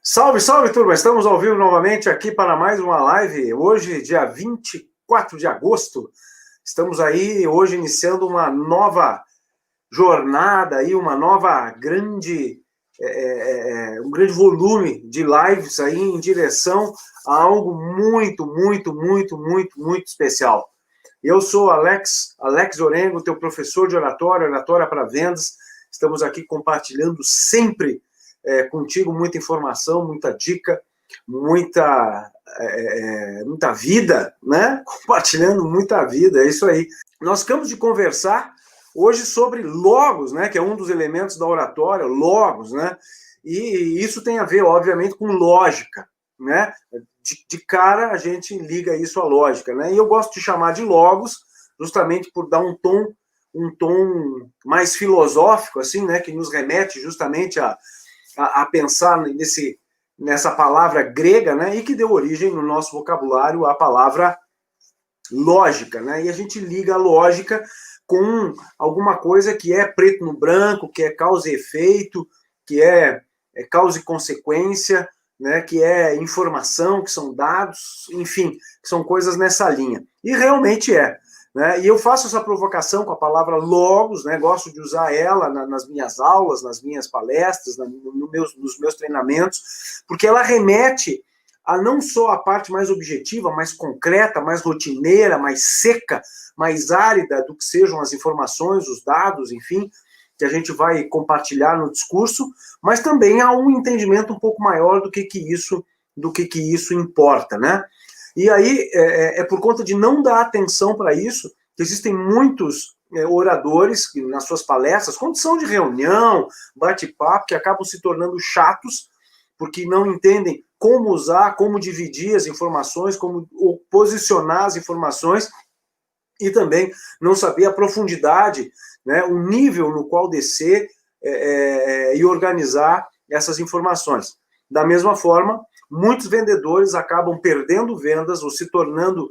Salve, salve, turma! Estamos ao vivo novamente aqui para mais uma live. Hoje, dia 24 de agosto, estamos aí hoje iniciando uma nova jornada, aí, uma nova um grande volume de lives aí em direção a algo muito especial. Eu sou Alex Orengo, teu professor de oratória para vendas. Estamos aqui compartilhando sempre contigo muita informação, muita dica, muita vida, né? Compartilhando muita vida, é isso aí. Nós ficamos de conversar hoje sobre logos, né? Que é um dos elementos da oratória, logos, né? E isso tem a ver, obviamente, com lógica, né? De cara a gente liga isso à lógica, né? E eu gosto de chamar de logos justamente por dar um tom mais filosófico, assim, né? Que nos remete justamente a pensar nessa palavra grega, né, e que deu origem no nosso vocabulário à palavra lógica, né, e a gente liga a lógica com alguma coisa que é preto no branco, que é causa e efeito, que é causa e consequência, né, que é informação, que são dados, enfim, que são coisas nessa linha. E realmente é. Né? E eu faço essa provocação com a palavra logos, né? Gosto de usar ela nas minhas aulas, nas minhas palestras, nos meus treinamentos, porque ela remete a não só a parte mais objetiva, mais concreta, mais rotineira, mais seca, mais árida do que sejam as informações, os dados, enfim, que a gente vai compartilhar no discurso, mas também há um entendimento um pouco maior do que isso importa, né? E aí, é por conta de não dar atenção para isso, que existem muitos oradores que, nas suas palestras, condição de reunião, bate-papo, que acabam se tornando chatos, porque não entendem como usar, como dividir as informações, como posicionar as informações, e também não saber a profundidade, né, o nível no qual descer e organizar essas informações. Da mesma forma, muitos vendedores acabam perdendo vendas ou se tornando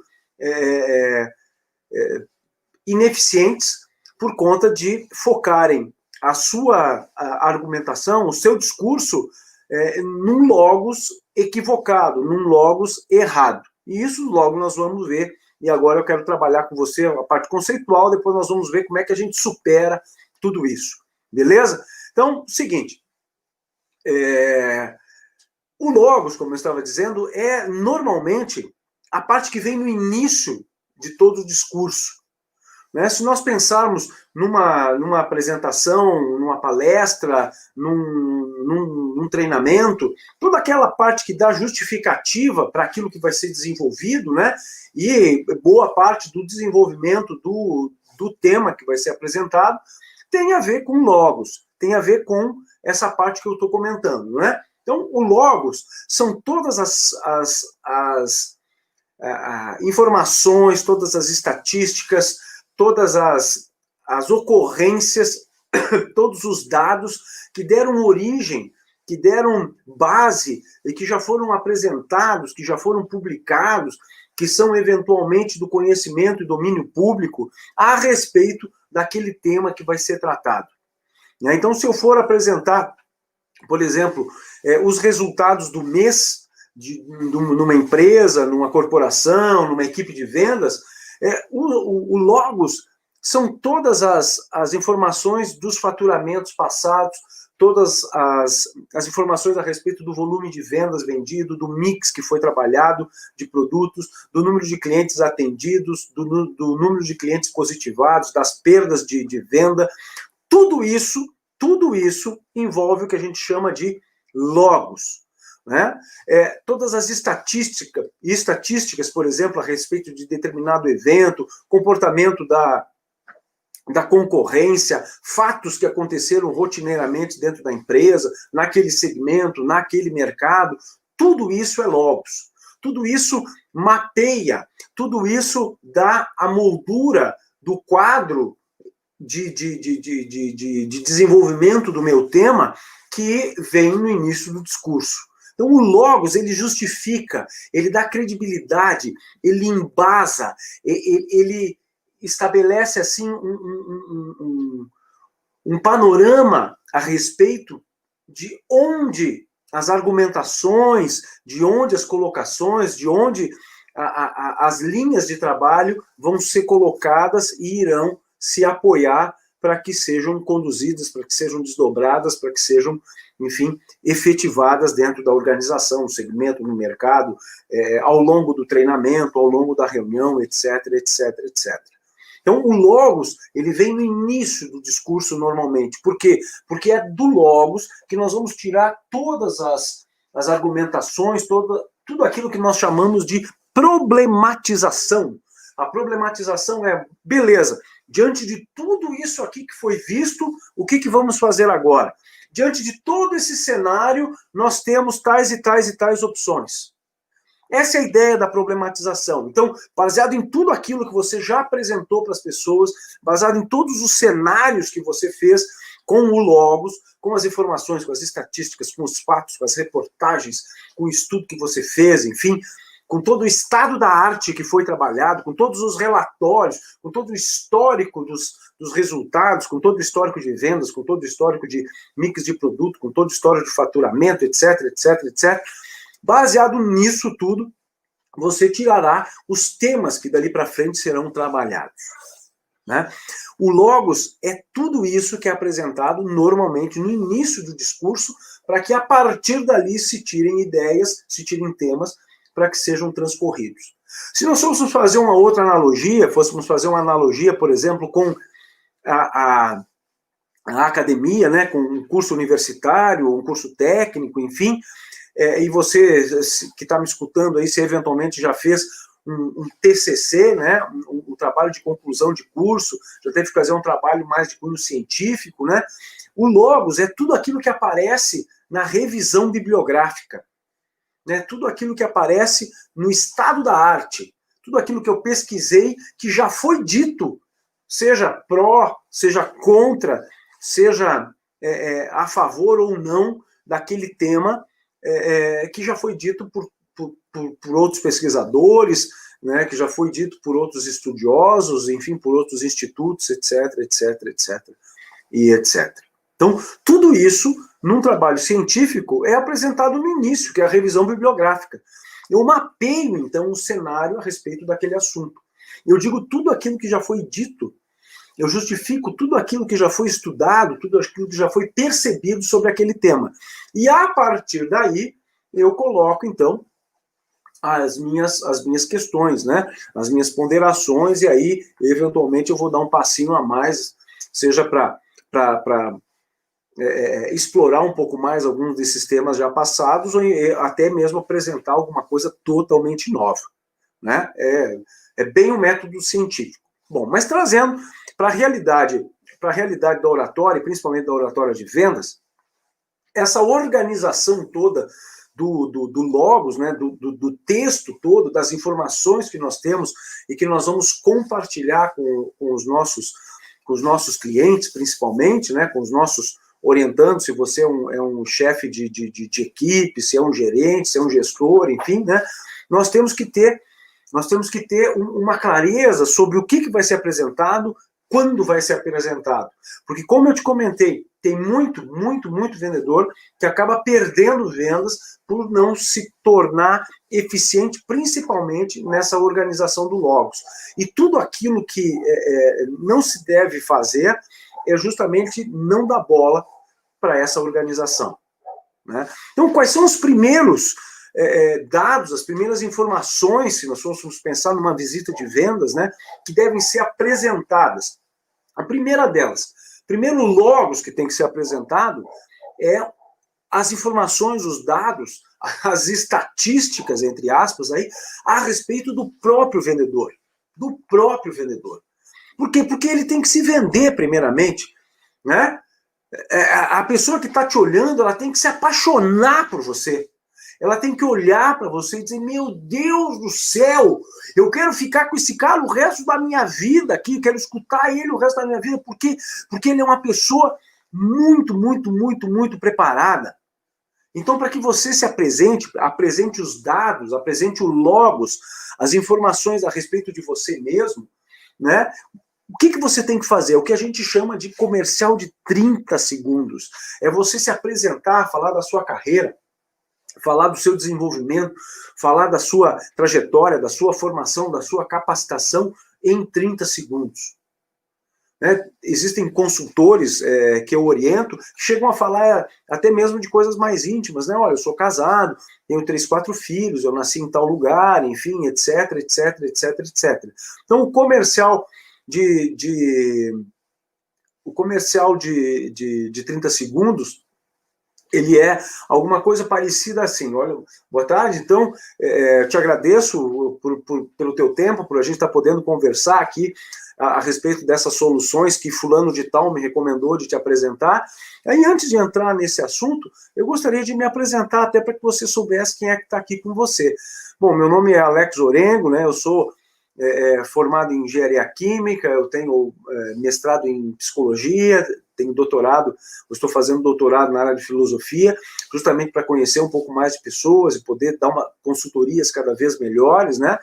ineficientes por conta de focarem a sua argumentação, o seu discurso, num logos equivocado, num logos errado. E isso logo nós vamos ver, e agora eu quero trabalhar com você a parte conceitual, depois nós vamos ver como é que a gente supera tudo isso. Beleza? Então, seguinte, o logos, como eu estava dizendo, é normalmente a parte que vem no início de todo o discurso. Né? Se nós pensarmos numa apresentação, numa palestra, num treinamento, toda aquela parte que dá justificativa para aquilo que vai ser desenvolvido, né? E boa parte do desenvolvimento do tema que vai ser apresentado tem a ver com logos, tem a ver com essa parte que eu estou comentando, né? Então, o logos são todas as informações, todas as estatísticas, todas as ocorrências, todos os dados que deram origem, que deram base e que já foram apresentados, que já foram publicados, que são eventualmente do conhecimento e domínio público a respeito daquele tema que vai ser tratado. Então, se eu for apresentar, por exemplo, os resultados do mês numa empresa, numa corporação, numa equipe de vendas, o logos são todas as informações dos faturamentos passados, todas as informações a respeito do volume de vendas vendido, do mix que foi trabalhado de produtos, do número de clientes atendidos, do número de clientes positivados, das perdas de venda. Tudo isso envolve o que a gente chama de logos. Né? Todas as estatísticas, por exemplo, a respeito de determinado evento, comportamento da concorrência, fatos que aconteceram rotineiramente dentro da empresa, naquele segmento, naquele mercado, tudo isso é logos. Tudo isso mapeia, tudo isso dá a moldura do quadro de desenvolvimento do meu tema que vem no início do discurso. Então, o logos, ele justifica, ele dá credibilidade, ele embasa, ele estabelece, assim, um panorama a respeito de onde as argumentações, de onde as colocações, de onde as linhas de trabalho vão ser colocadas e irão se apoiar para que sejam conduzidas, para que sejam desdobradas, para que sejam, enfim, efetivadas dentro da organização, no segmento, no mercado, ao longo do treinamento, ao longo da reunião, etc, etc, etc. Então, o logos, ele vem no início do discurso normalmente. Por quê? Porque é do logos que nós vamos tirar todas as argumentações, tudo aquilo que nós chamamos de problematização. A problematização é, beleza, diante de tudo isso aqui que foi visto, o que vamos fazer agora? Diante de todo esse cenário, nós temos tais e tais e tais opções. Essa é a ideia da problematização. Então, baseado em tudo aquilo que você já apresentou para as pessoas, baseado em todos os cenários que você fez com o logos, com as informações, com as estatísticas, com os fatos, com as reportagens, com o estudo que você fez, enfim, com todo o estado da arte que foi trabalhado, com todos os relatórios, com todo o histórico dos resultados, com todo o histórico de vendas, com todo o histórico de mix de produto, com todo o histórico de faturamento, etc, etc, etc. Baseado nisso tudo, você tirará os temas que dali para frente serão trabalhados. Né? O logos é tudo isso que é apresentado normalmente no início do discurso, para que a partir dali se tirem ideias, se tirem temas, para que sejam transcorridos. Se nós fôssemos fazer uma outra analogia, por exemplo, com a academia, né, com um curso universitário, um curso técnico, enfim, e você que está me escutando aí, se eventualmente já fez um TCC, né, um trabalho de conclusão de curso, já teve que fazer um trabalho mais de cunho científico, né, o logos é tudo aquilo que aparece na revisão bibliográfica, né, tudo aquilo que aparece no estado da arte, tudo aquilo que eu pesquisei, que já foi dito, seja pró, seja contra, seja a favor ou não daquele tema, que já foi dito por outros pesquisadores, né, que já foi dito por outros estudiosos, enfim, por outros institutos, etc, etc, etc, e etc. Então, tudo isso, num trabalho científico, é apresentado no início, que é a revisão bibliográfica. Eu mapeio, então, um cenário a respeito daquele assunto. Eu digo tudo aquilo que já foi dito, eu justifico tudo aquilo que já foi estudado, tudo aquilo que já foi percebido sobre aquele tema. E a partir daí, eu coloco, então, as minhas questões, né? As minhas ponderações, e aí, eventualmente, eu vou dar um passinho a mais, seja para explorar um pouco mais alguns desses temas já passados, ou até mesmo apresentar alguma coisa totalmente nova. Né? É bem um método científico. Bom, mas trazendo para a realidade da oratória, principalmente da oratória de vendas, essa organização toda do logos, né, do texto todo, das informações que nós temos e que nós vamos compartilhar com os nossos clientes, principalmente, né, com os nossos orientandos, se você é um chefe de equipe, se é um gerente, se é um gestor, enfim, né, nós temos que ter uma clareza sobre o que vai ser apresentado, quando vai ser apresentado. Porque, como eu te comentei, tem muito vendedor que acaba perdendo vendas por não se tornar eficiente, principalmente nessa organização do logos. E tudo aquilo que não se deve fazer é justamente não dar bola para essa organização. Né? Então, quais são os primeiros dados, as primeiras informações, se nós fôssemos pensar numa visita de vendas, né, que devem ser apresentadas? A primeira delas, primeiro logos que tem que ser apresentado é as informações, os dados, as estatísticas, entre aspas, aí, a respeito do próprio vendedor. Do próprio vendedor. Por quê? Porque ele tem que se vender, primeiramente. Né? A pessoa que está te olhando, ela tem que se apaixonar por você. Ela tem que olhar para você e dizer, meu Deus do céu, eu quero ficar com esse cara o resto da minha vida aqui, quero escutar ele o resto da minha vida, porque ele é uma pessoa muito preparada. Então, para que você se apresente os dados, apresente o logos, as informações a respeito de você mesmo, né? O que você tem que fazer? O que a gente chama de comercial de 30 segundos. É você se apresentar, falar da sua carreira, falar do seu desenvolvimento, falar da sua trajetória, da sua formação, da sua capacitação em 30 segundos. Né? Existem consultores que eu oriento que chegam a falar até mesmo de coisas mais íntimas, né? Olha, eu sou casado, tenho 3, 4 filhos, eu nasci em tal lugar, enfim, etc, etc, etc, etc. Então, o comercial de 30 segundos, ele é alguma coisa parecida assim. Olha, boa tarde, então, te agradeço pelo teu tempo, por a gente estar podendo conversar aqui a respeito dessas soluções que fulano de tal me recomendou de te apresentar. Aí, antes de entrar nesse assunto, eu gostaria de me apresentar até para que você soubesse quem é que está aqui com você. Bom, meu nome é Alex Orengo, né? Eu sou formado em engenharia química, eu tenho mestrado em psicologia, tenho doutorado, eu estou fazendo doutorado na área de filosofia, justamente para conhecer um pouco mais de pessoas e poder dar consultorias cada vez melhores, né?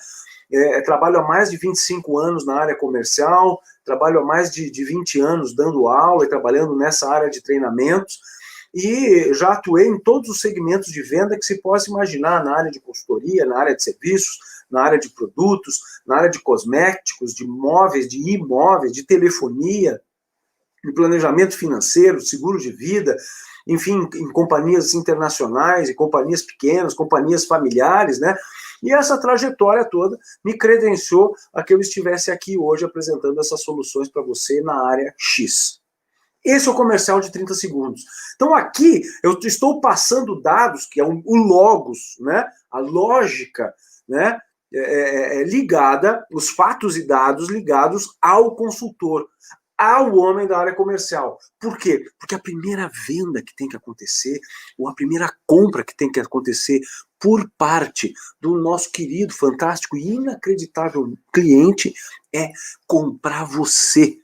Trabalho há mais de 25 anos na área comercial, trabalho há mais de 20 anos dando aula e trabalhando nessa área de treinamentos, e já atuei em todos os segmentos de venda que se possa imaginar, na área de consultoria, na área de serviços, na área de produtos, na área de cosméticos, de móveis, de imóveis, de telefonia, em planejamento financeiro, seguro de vida, enfim, em companhias internacionais, em companhias pequenas, companhias familiares, né? E essa trajetória toda me credenciou a que eu estivesse aqui hoje apresentando essas soluções para você na área X. Esse é o comercial de 30 segundos. Então aqui eu estou passando dados, que é o logos, né? A lógica, né? Ligada, os fatos e dados ligados ao consultor, ao homem da área comercial. Por quê? Porque a primeira venda que tem que acontecer, ou a primeira compra que tem que acontecer por parte do nosso querido, fantástico e inacreditável cliente é comprar você,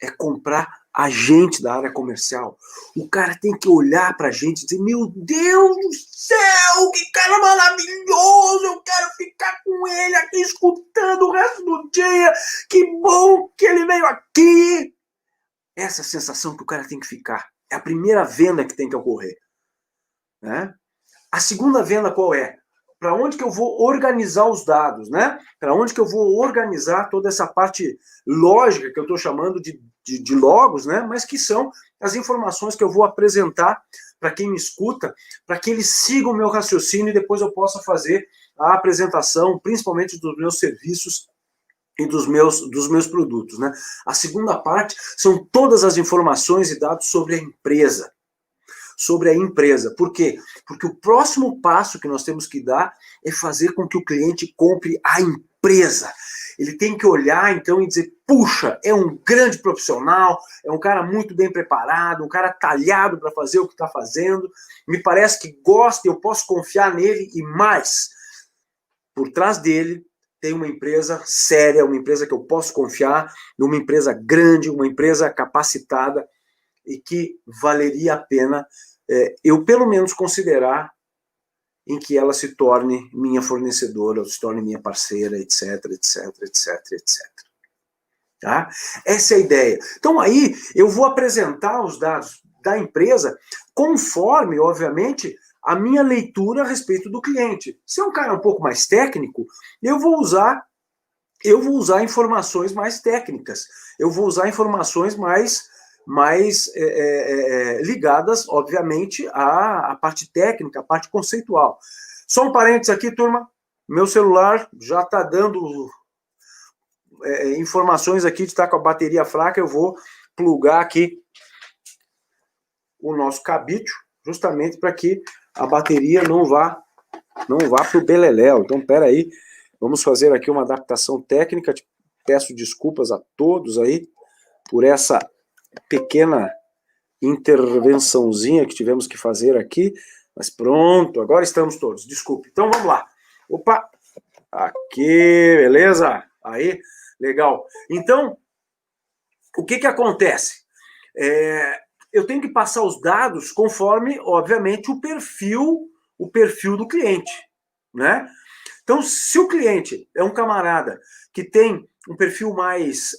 é comprar a gente da área comercial. O cara tem que olhar pra gente e dizer, meu Deus do céu, que cara maravilhoso, eu quero ficar com ele aqui escutando o resto do dia, que bom que ele veio aqui. Essa é a sensação que o cara tem que ficar. É a primeira venda que tem que ocorrer. Né? A segunda venda qual é? Para onde que eu vou organizar os dados, né? Para onde que eu vou organizar toda essa parte lógica que eu estou chamando de logos, né? Mas que são as informações que eu vou apresentar para quem me escuta, para que eles sigam o meu raciocínio e depois eu possa fazer a apresentação, principalmente dos meus serviços e dos meus produtos, né? A segunda parte são todas as informações e dados sobre a empresa. Sobre a empresa. Por quê? Porque o próximo passo que nós temos que dar é fazer com que o cliente compre a empresa. Ele tem que olhar, então, e dizer, puxa, é um grande profissional, é um cara muito bem preparado, um cara talhado para fazer o que está fazendo, me parece que gosta, eu posso confiar nele, e mais, por trás dele tem uma empresa séria, uma empresa que eu posso confiar, uma empresa grande, uma empresa capacitada, e que valeria a pena eu, pelo menos, considerar em que ela se torne minha fornecedora, ou se torne minha parceira, etc, etc, etc, etc. Tá? Essa é a ideia. Então, aí, eu vou apresentar os dados da empresa conforme, obviamente, a minha leitura a respeito do cliente. Se é um cara um pouco mais técnico, eu vou usar informações mais técnicas. Eu vou usar informações mais ligadas, obviamente, à parte técnica, à parte conceitual. Só um parênteses aqui, turma. Meu celular já está dando informações aqui de estar com a bateria fraca. Eu vou plugar aqui o nosso cabídio, justamente para que a bateria não vá para o beleléu. Então, espera aí, vamos fazer aqui uma adaptação técnica. Peço desculpas a todos aí por essa pequena intervençãozinha que tivemos que fazer aqui, mas pronto, agora estamos todos, desculpe. Então vamos lá. Opa, aqui, beleza? Aí, legal. Então, o que acontece? Eu tenho que passar os dados conforme, obviamente, o perfil do cliente, né? Então, se o cliente é um camarada que tem um perfil mais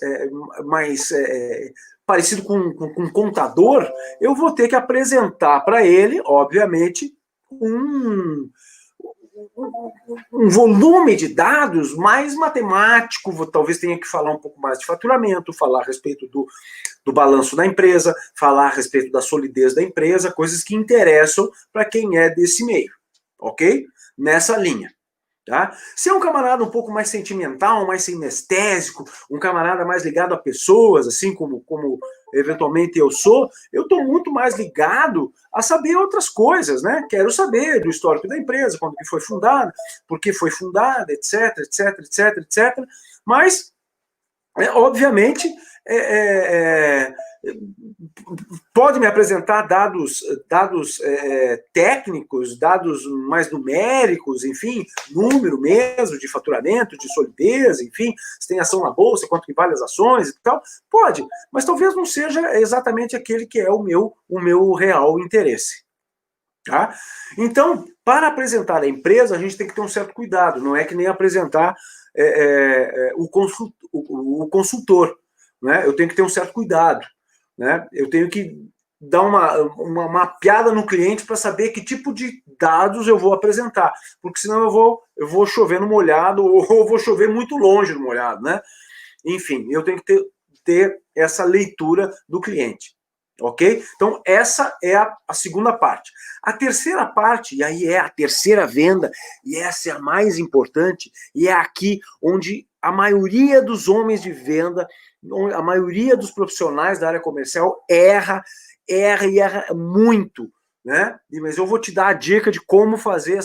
parecido com um contador, eu vou ter que apresentar para ele, obviamente, um, um volume de dados mais matemático, talvez tenha que falar um pouco mais de faturamento, falar a respeito do balanço da empresa, falar a respeito da solidez da empresa, coisas que interessam para quem é desse meio, ok? Nessa linha. Tá? Se é um camarada um pouco mais sentimental, mais sinestésico, um camarada mais ligado a pessoas, assim como eventualmente eu sou, eu estou muito mais ligado a saber outras coisas, né? Quero saber do histórico da empresa, quando que foi fundada, por que foi fundada, etc, etc, etc, etc. Mas, obviamente, pode me apresentar dados técnicos, dados mais numéricos, enfim, número mesmo de faturamento, de solidez, enfim, se tem ação na bolsa, quanto que vale as ações e tal, pode, mas talvez não seja exatamente aquele que é o meu real interesse. Tá? Então, para apresentar a empresa, a gente tem que ter um certo cuidado, não é que nem apresentar o consultor, né? Eu tenho que ter um certo cuidado, né? Eu tenho que dar uma mapeada no cliente para saber que tipo de dados eu vou apresentar, porque senão eu vou chover no molhado ou eu vou chover muito longe no molhado, né? Enfim, eu tenho que ter essa leitura do cliente. Ok? Então, essa é a segunda parte. A terceira parte, e aí é a terceira venda, e essa é a mais importante, e é aqui onde a maioria dos homens de venda, a maioria dos profissionais da área comercial erra muito, né? Mas eu vou te dar a dica de como fazer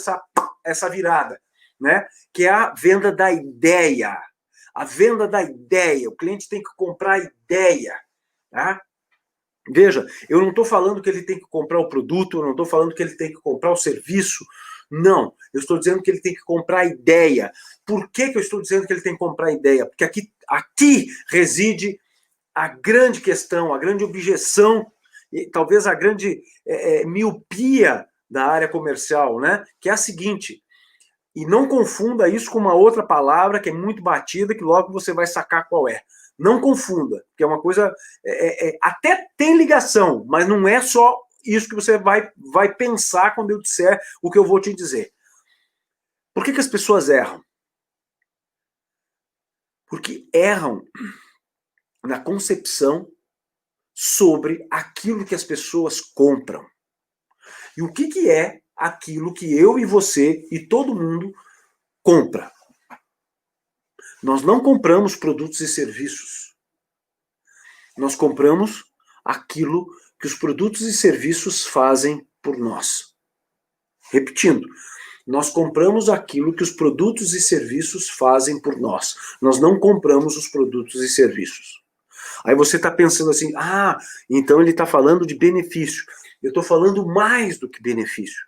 essa virada, né? Que é a venda da ideia. A venda da ideia. O cliente tem que comprar a ideia, tá? Veja, eu não estou falando que ele tem que comprar o produto, eu não estou falando que ele tem que comprar o serviço. Não, eu estou dizendo que ele tem que comprar a ideia. Por que eu estou dizendo que ele tem que comprar a ideia? Porque aqui reside a grande questão, a grande objeção, e talvez a grande miopia da área comercial, né? Que é a seguinte, e não confunda isso com uma outra palavra que é muito batida, que logo você vai sacar qual é. Não confunda, que é uma coisa... até tem ligação, mas não é só isso que você vai pensar quando eu disser o que eu vou te dizer. Por que as pessoas erram? Porque erram na concepção sobre aquilo que as pessoas compram. E o que é aquilo que eu e você e todo mundo compra? Nós não compramos produtos e serviços. Nós compramos aquilo que os produtos e serviços fazem por nós. Repetindo, nós compramos aquilo que os produtos e serviços fazem por nós. Nós não compramos os produtos e serviços. Aí você está pensando assim, então ele está falando de benefício. Eu estou falando mais do que benefício.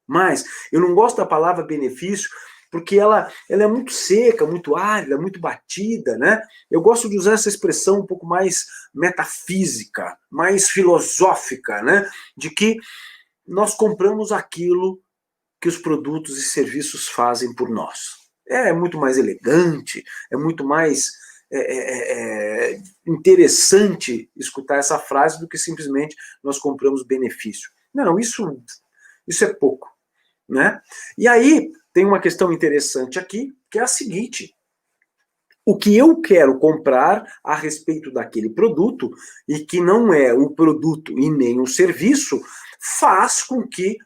Mas eu não gosto da palavra benefício porque ela é muito seca, muito árida, muito batida, né? Eu gosto de usar essa expressão um pouco mais metafísica, mais filosófica, né? De que nós compramos aquilo que os produtos e serviços fazem por nós. É muito mais elegante, é muito mais interessante escutar essa frase do que simplesmente nós compramos benefício. Não, isso é pouco, né? E aí tem uma questão interessante aqui, que é a seguinte: o que eu quero comprar a respeito daquele produto, e que não é um produto e nem um serviço, faz com que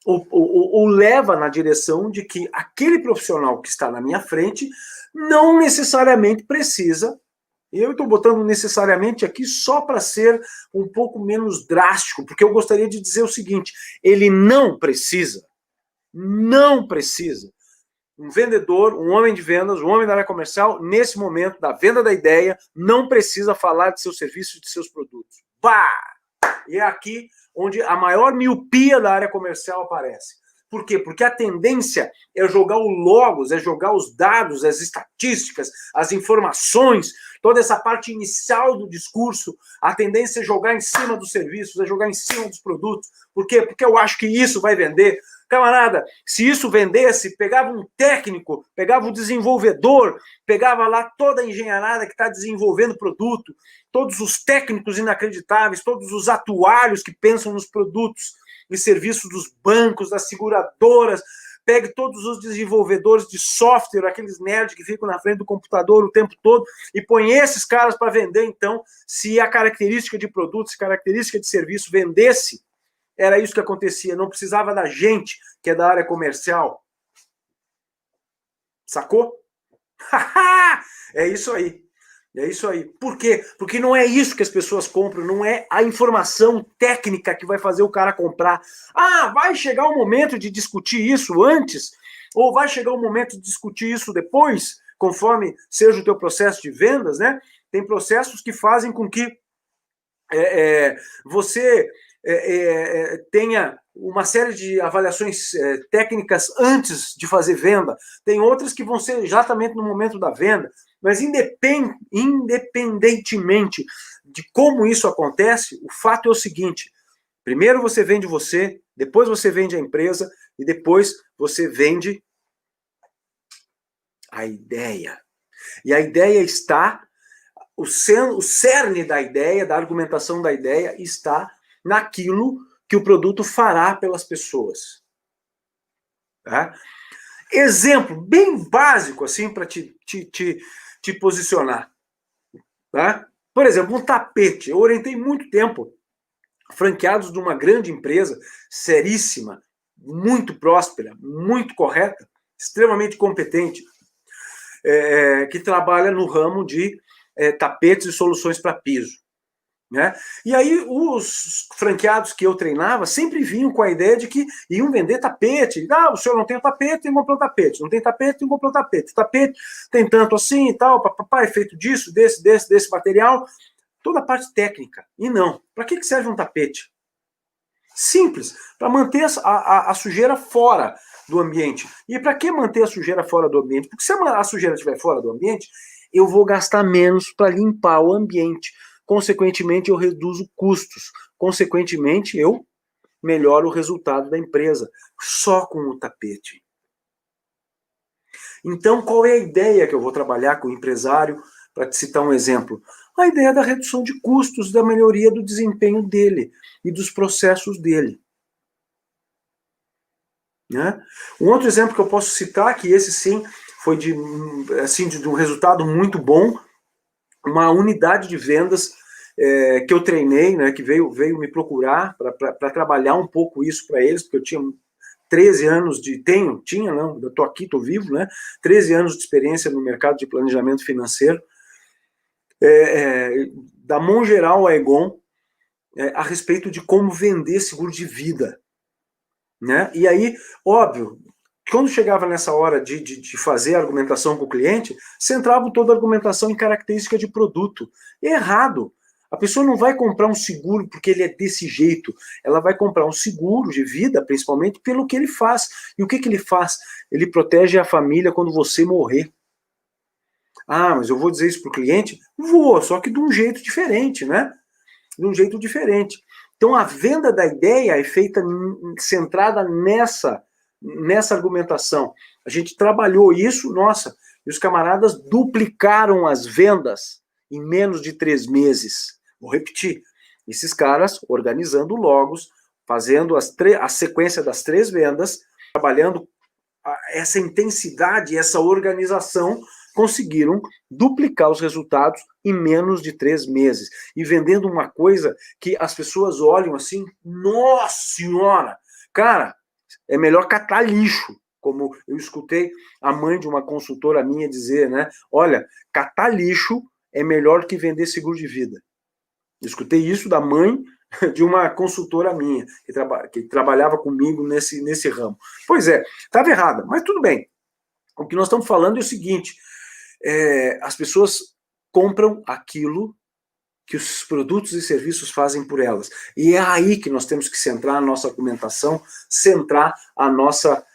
ou leva na direção de que aquele profissional que está na minha frente não necessariamente precisa, e eu estou botando necessariamente aqui só para ser um pouco menos drástico, porque eu gostaria de dizer o seguinte: ele não precisa. Um vendedor, um homem de vendas, um homem da área comercial, nesse momento da venda da ideia, não precisa falar de seus serviços e de seus produtos. Bah! E é aqui onde a maior miopia da área comercial aparece. Por quê? Porque a tendência é jogar o logos, é jogar os dados, as estatísticas, as informações, toda essa parte inicial do discurso. A tendência é jogar em cima dos serviços, é jogar em cima dos produtos. Por quê? Porque eu acho que isso vai vender. Camarada, se isso vendesse, pegava um técnico, pegava um desenvolvedor, pegava lá toda a engenharada que está desenvolvendo o produto, todos os técnicos inacreditáveis, todos os atuários que pensam nos produtos, e serviços dos bancos, das seguradoras, pegue todos os desenvolvedores de software, aqueles nerds que ficam na frente do computador o tempo todo, e põe esses caras para vender. Então, se a característica de produto, se a característica de serviço vendesse, era isso que acontecia. Não precisava da gente, que é da área comercial. Sacou? É isso aí. É isso aí. Por quê? Porque não é isso que as pessoas compram, não é a informação técnica que vai fazer o cara comprar. Ah, vai chegar o momento de discutir isso antes, ou vai chegar o momento de discutir isso depois, conforme seja o teu processo de vendas, né? Tem processos que fazem com que você tenha uma série de avaliações técnicas antes de fazer venda. Tem outras que vão ser exatamente no momento da venda. Mas independentemente de como isso acontece, o fato é o seguinte: primeiro você vende você, depois você vende a empresa e depois você vende a ideia. E a ideia está, o cerne da ideia, da argumentação da ideia, está naquilo que o produto fará pelas pessoas. Tá? Exemplo bem básico assim para te posicionar. Tá? Por exemplo, um tapete. Eu orientei muito tempo franqueados de uma grande empresa, seríssima, muito próspera, muito correta, extremamente competente, que trabalha no ramo de tapetes e soluções para piso. Né? E aí os franqueados que eu treinava sempre vinham com a ideia de que iam vender tapete. Ah, o senhor não tem tapete, tem que comprar um tapete. Não tem tapete, tem que comprar um tapete. Tapete tem tanto assim e tal, papapá, é feito disso, desse material. Toda a parte técnica. E não. Para que serve um tapete? Simples. Para manter a sujeira fora do ambiente. E para que manter a sujeira fora do ambiente? Porque se a sujeira estiver fora do ambiente, eu vou gastar menos para limpar o ambiente. Consequentemente, eu reduzo custos. Consequentemente, eu melhoro o resultado da empresa. Só com o tapete. Então, qual é a ideia que eu vou trabalhar com o empresário? Para te citar um exemplo. A ideia da redução de custos, da melhoria do desempenho dele e dos processos dele. Né? Um outro exemplo que eu posso citar, que esse sim foi de um resultado muito bom, uma unidade de vendas que eu treinei, né, que veio me procurar para trabalhar um pouco isso para eles, porque eu tinha 13 anos eu estou aqui, estou vivo, né, 13 anos de experiência no mercado de planejamento financeiro, da Mongeral a Egon, a respeito de como vender seguro de vida. Né? E aí, óbvio, quando chegava nessa hora de fazer a argumentação com o cliente, centrava toda a argumentação em característica de produto. Errado. A pessoa não vai comprar um seguro porque ele é desse jeito. Ela vai comprar um seguro de vida, principalmente, pelo que ele faz. E o que ele faz? Ele protege a família quando você morrer. Ah, mas eu vou dizer isso para o cliente? Vou, só que de um jeito diferente, né? De um jeito diferente. Então, a venda da ideia é feita centrada nessa argumentação. A gente trabalhou isso, nossa, e os camaradas duplicaram as vendas em menos de 3 meses. Vou repetir. Esses caras organizando logos, fazendo a sequência das 3 vendas, trabalhando essa intensidade, essa organização, conseguiram duplicar os resultados em menos de 3 meses. E vendendo uma coisa que as pessoas olham assim, nossa senhora, cara, é melhor catar lixo. Como eu escutei a mãe de uma consultora minha dizer, né? Olha, catar lixo é melhor que vender seguro de vida. Eu escutei isso da mãe de uma consultora minha, que trabalhava comigo nesse ramo. Pois é, estava errada, mas tudo bem. O que nós estamos falando é o seguinte: as pessoas compram aquilo que os produtos e serviços fazem por elas. E é aí que nós temos que centrar a nossa argumentação, centrar a nossa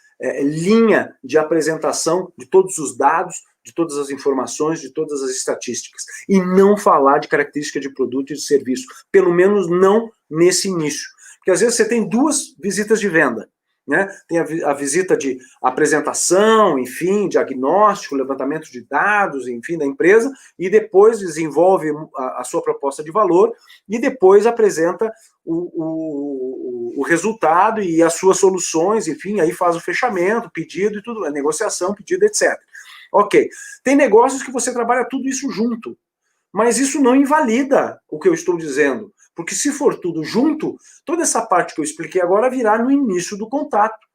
linha de apresentação de todos os dados, de todas as informações, de todas as estatísticas. E não falar de característica de produto e de serviço. Pelo menos não nesse início. Porque às vezes você tem 2 visitas de venda. né? Tem a visita de apresentação, enfim, diagnóstico, levantamento de dados, enfim, da empresa, e depois desenvolve a sua proposta de valor e depois apresenta o resultado e as suas soluções, enfim, aí faz o fechamento, pedido e tudo, a negociação, pedido, etc. Ok. Tem negócios que você trabalha tudo isso junto, mas isso não invalida o que eu estou dizendo. Porque se for tudo junto, toda essa parte que eu expliquei agora virá no início do contato.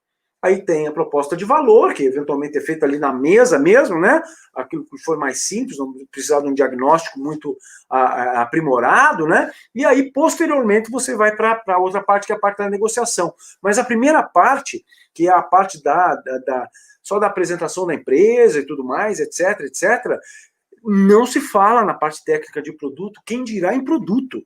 Aí tem a proposta de valor, que eventualmente é feita ali na mesa mesmo, né? Aquilo que for mais simples, não precisar de um diagnóstico muito aprimorado, né? E aí, posteriormente, você vai para a outra parte, que é a parte da negociação. Mas a primeira parte, que é a parte só da apresentação da empresa e tudo mais, etc., etc., não se fala na parte técnica de produto, quem dirá em produto.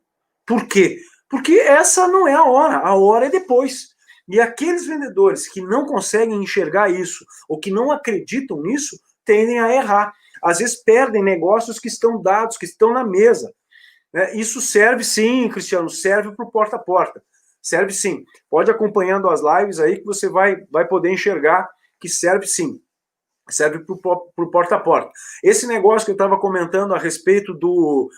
Por quê? Porque essa não é a hora é depois. E aqueles vendedores que não conseguem enxergar isso, ou que não acreditam nisso, tendem a errar. Às vezes perdem negócios que estão dados, que estão na mesa. Isso serve sim, Cristiano, serve para o porta a porta. Serve sim. Pode ir acompanhando as lives aí que você vai poder enxergar que serve sim. Serve para o porta a porta. Esse negócio que eu estava comentando a respeito dos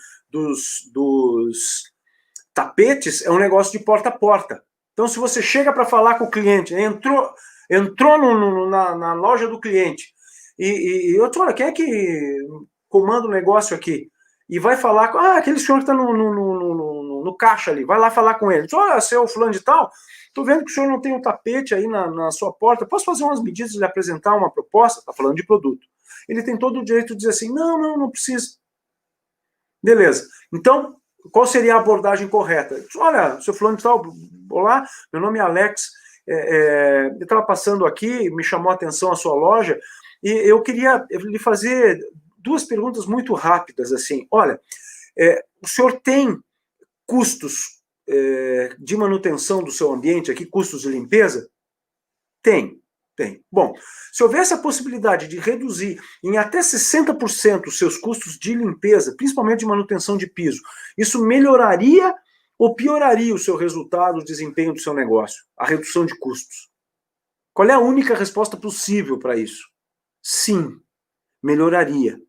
tapetes é um negócio de porta a porta. Então, se você chega para falar com o cliente, entrou na loja do cliente e eu te olha, quem é que comanda o negócio aqui? E vai falar com aquele senhor que está no caixa ali, vai lá falar com ele. Olha, seu fulano de tal, estou vendo que o senhor não tem um tapete aí na sua porta, posso fazer umas medidas de apresentar uma proposta? Está falando de produto. Ele tem todo o direito de dizer assim, não precisa. Beleza. Então, qual seria a abordagem correta? Olha, seu fulano de tal, olá, meu nome é Alex, eu estava passando aqui, me chamou a atenção a sua loja, e eu queria lhe fazer duas perguntas muito rápidas, assim. Olha, o senhor tem custos de manutenção do seu ambiente aqui, custos de limpeza? Tem. Bom, se houvesse a possibilidade de reduzir em até 60% os seus custos de limpeza, principalmente de manutenção de piso, isso melhoraria ou pioraria o seu resultado, o desempenho do seu negócio? A redução de custos. Qual é a única resposta possível para isso? Sim, melhoraria.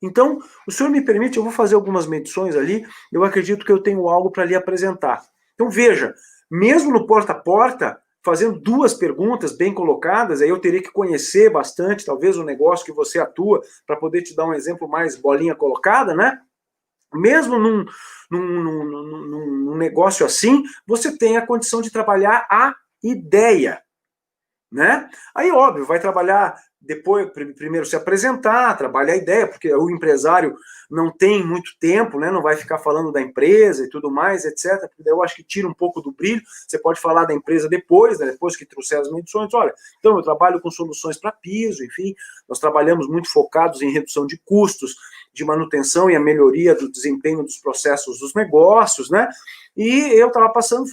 Então, o senhor me permite, eu vou fazer algumas medições ali, eu acredito que eu tenho algo para lhe apresentar. Então, veja, mesmo no porta a porta, fazendo duas perguntas bem colocadas, aí eu teria que conhecer bastante, talvez, o negócio que você atua, para poder te dar um exemplo mais bolinha colocada, né? Mesmo num negócio assim, você tem a condição de trabalhar a ideia, né? Aí, óbvio, vai trabalhar depois, primeiro se apresentar, trabalhar a ideia, porque o empresário não tem muito tempo, né? Não vai ficar falando da empresa e tudo mais, etc. Porque eu acho que tira um pouco do brilho. Você pode falar da empresa depois, né? Depois que trouxer as medições. Olha, então eu trabalho com soluções para piso, enfim, nós trabalhamos muito focados em redução de custos, de manutenção e a melhoria do desempenho dos processos dos negócios, né? E eu estava passando,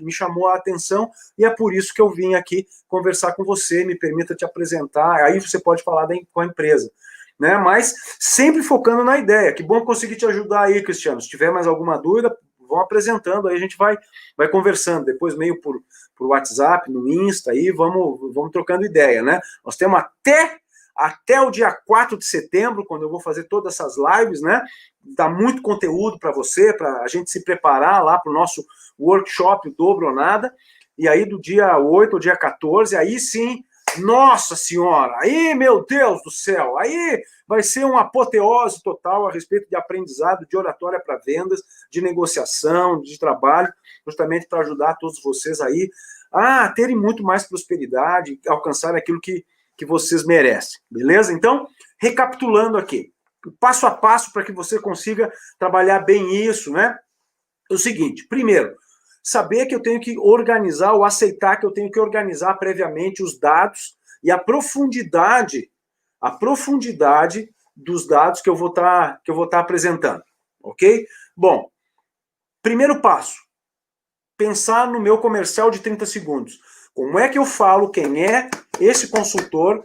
me chamou a atenção, e é por isso que eu vim aqui conversar com você, me permita te apresentar, aí você pode falar com a empresa, né? Mas sempre focando na ideia. Que bom conseguir te ajudar aí, Cristiano. Se tiver mais alguma dúvida, vão apresentando, aí a gente vai conversando, depois meio por WhatsApp, no Insta, aí vamos trocando ideia, né? Nós temos até o dia 4 de setembro, quando eu vou fazer todas essas lives, né? Dá muito conteúdo para você, para a gente se preparar lá para o nosso workshop, o Dobro ou Nada. E aí, do dia 8 ao dia 14, aí sim, nossa senhora, aí, meu Deus do céu, aí vai ser uma apoteose total a respeito de aprendizado, de oratória para vendas, de negociação, de trabalho, justamente para ajudar todos vocês aí a terem muito mais prosperidade, alcançar aquilo que vocês merecem, beleza? Então, recapitulando aqui, passo a passo para que você consiga trabalhar bem isso, né? É o seguinte, primeiro, saber que eu tenho que organizar ou aceitar que eu tenho que organizar previamente os dados e a profundidade dos dados que eu vou estar apresentando, ok? Bom, primeiro passo, pensar no meu comercial de 30 segundos. Como é que eu falo quem é esse consultor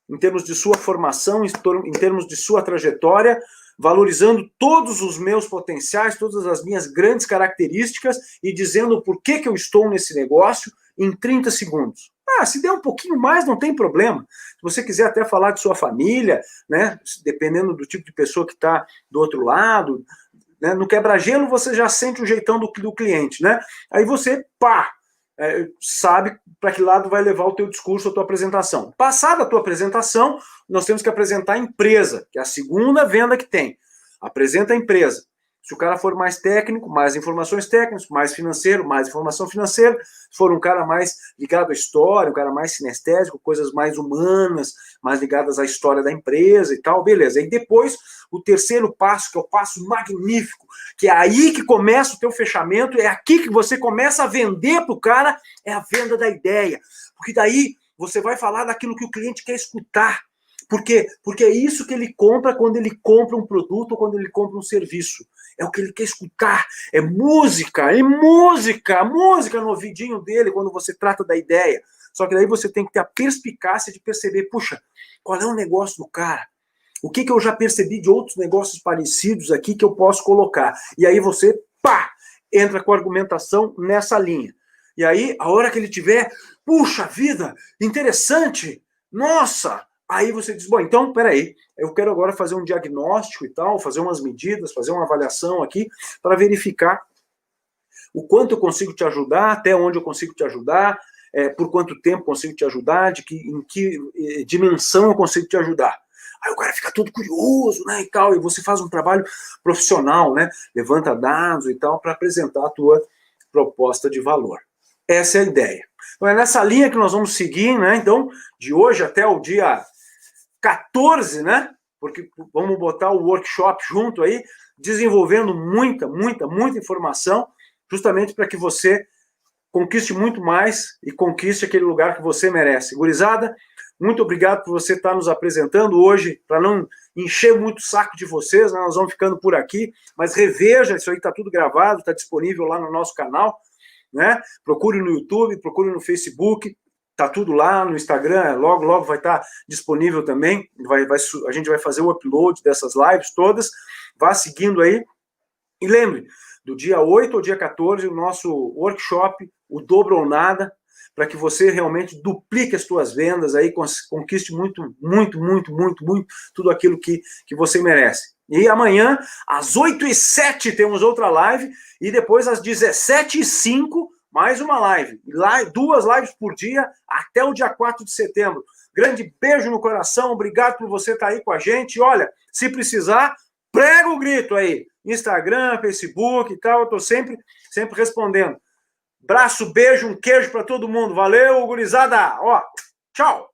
em termos de sua formação, em termos de sua trajetória, valorizando todos os meus potenciais, todas as minhas grandes características e dizendo por que eu estou nesse negócio em 30 segundos. Se der um pouquinho mais, não tem problema. Se você quiser até falar de sua família, né, dependendo do tipo de pessoa que está do outro lado, né, no quebra-gelo você já sente o jeitão do cliente, né? Aí você, sabe para que lado vai levar o teu discurso, a tua apresentação. Passada a tua apresentação, nós temos que apresentar a empresa, que é a segunda venda que tem. Apresenta a empresa. Se o cara for mais técnico, mais informações técnicas, mais financeiro, mais informação financeira. Se for um cara mais ligado à história, um cara mais sinestésico, coisas mais humanas, mais ligadas à história da empresa e tal, beleza. E depois, o terceiro passo, que é o passo magnífico, que é aí que começa o teu fechamento, é aqui que você começa a vender para o cara, é a venda da ideia. Porque daí você vai falar daquilo que o cliente quer escutar. Por quê? Porque é isso que ele compra quando ele compra um produto ou quando ele compra um serviço. É o que ele quer escutar. É música música no ouvidinho dele quando você trata da ideia. Só que daí você tem que ter a perspicácia de perceber, puxa, qual é o negócio do cara? O que eu já percebi de outros negócios parecidos aqui que eu posso colocar? E aí você, entra com a argumentação nessa linha. E aí, a hora que ele tiver, puxa vida, interessante, nossa... Aí você diz, bom, então, peraí, eu quero agora fazer um diagnóstico e tal, fazer umas medidas, fazer uma avaliação aqui, para verificar o quanto eu consigo te ajudar, até onde eu consigo te ajudar, por quanto tempo consigo te ajudar, em que dimensão eu consigo te ajudar. Aí o cara fica todo curioso, né, e tal, e você faz um trabalho profissional, né, levanta dados e tal, para apresentar a tua proposta de valor. Essa é a ideia. Então é nessa linha que nós vamos seguir, né, então, de hoje até o dia 14, né? Porque vamos botar o workshop junto aí, desenvolvendo muita informação, justamente para que você conquiste muito mais e conquiste aquele lugar que você merece. Gurizada, muito obrigado por você estar nos apresentando hoje, para não encher muito o saco de vocês, né? Nós vamos ficando por aqui, mas reveja, isso aí está tudo gravado, está disponível lá no nosso canal, né? Procure no YouTube, procure no Facebook, tá tudo lá no Instagram, logo vai estar disponível também, a gente vai fazer o upload dessas lives todas, vá seguindo aí, e lembre, do dia 8 ao dia 14, o nosso workshop, o Dobro ou Nada, para que você realmente duplique as suas vendas aí, conquiste muito, tudo aquilo que você merece. E amanhã, às 8h07, temos outra live, e depois às 17h05, mais uma live. 2 lives por dia, até o dia 4 de setembro. Grande beijo no coração, obrigado por você estar aí com a gente. Olha, se precisar, prega o grito aí. Instagram, Facebook e tal, eu estou sempre respondendo. Braço, beijo, um queijo para todo mundo. Valeu, gurizada. Tchau.